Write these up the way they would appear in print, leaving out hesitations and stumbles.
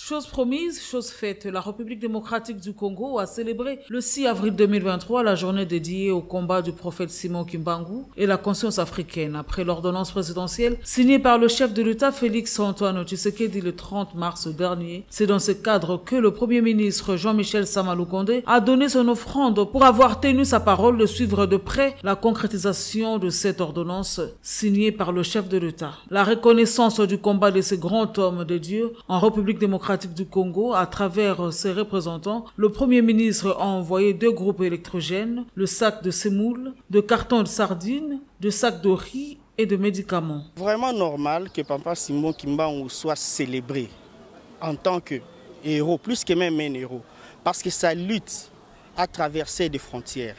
Chose promise, chose faite, la République démocratique du Congo a célébré le 6 avril 2023 la journée dédiée au combat du prophète Simon Kimbangu et la conscience africaine après l'ordonnance présidentielle signée par le chef de l'État Félix Antoine Tshisekedi le 30 mars dernier. C'est dans ce cadre que le Premier ministre Jean-Michel Sama Lukonde a donné son offrande pour avoir tenu sa parole de suivre de près la concrétisation de cette ordonnance signée par le chef de l'État. La reconnaissance du combat de ce grand homme de Dieu en République démocratique du Congo, à travers ses représentants, le Premier ministre a envoyé 2 groupes électrogènes, le sac de semoule, de cartons de sardines, de sacs de riz et de médicaments. Vraiment normal que Papa Simon Kimbangu soit célébré en tant que héros, plus que même un héros, parce que sa lutte a traversé des frontières.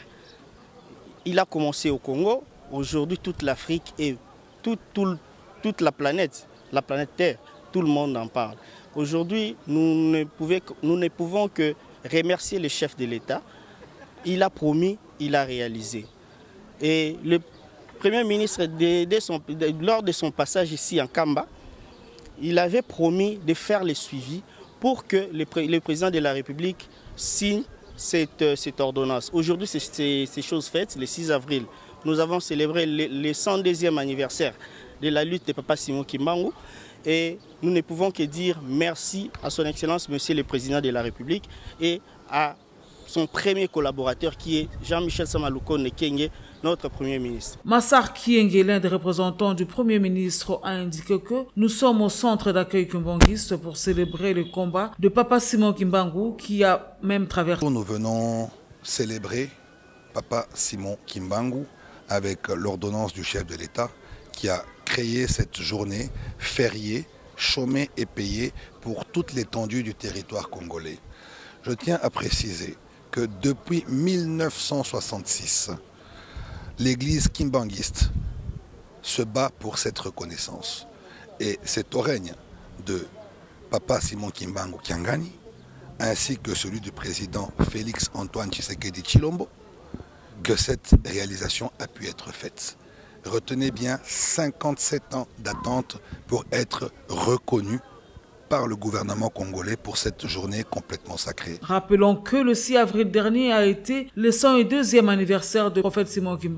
Il a commencé au Congo, aujourd'hui toute l'Afrique et toute la planète Terre, tout le monde en parle. Aujourd'hui, nous ne pouvons que remercier le chef de l'État. Il a promis, il a réalisé. Et le Premier ministre, lors de son passage ici en Kamba, il avait promis de faire le suivi pour que le président de la République signe cette ordonnance. Aujourd'hui, c'est chose faite, le 6 avril. Nous avons célébré le 102e anniversaire de la lutte de Papa Simon Kimbangu. Et nous ne pouvons que dire merci à son Excellence, Monsieur le Président de la République, et à son premier collaborateur qui est Jean-Michel Sama Lukonde Kenge, notre Premier ministre. Massar Kienge, l'un des représentants du Premier ministre, a indiqué que nous sommes au centre d'accueil kimbanguiste pour célébrer le combat de Papa Simon Kimbangu qui a même traversé. Nous venons célébrer Papa Simon Kimbangu avec l'ordonnance du chef de l'État qui a créé cette journée fériée, chômée et payée pour toute l'étendue du territoire congolais. Je tiens à préciser que depuis 1966, l'église kimbanguiste se bat pour cette reconnaissance. Et c'est au règne de Papa Simon Kimbangu Kiangani, ainsi que celui du président Félix Antoine Tshisekedi Tshilombo, que cette réalisation a pu être faite. Retenez bien 57 ans d'attente pour être reconnu par le gouvernement congolais pour cette journée complètement sacrée. Rappelons que le 6 avril dernier a été le 102e anniversaire du prophète Simon Kimbangu.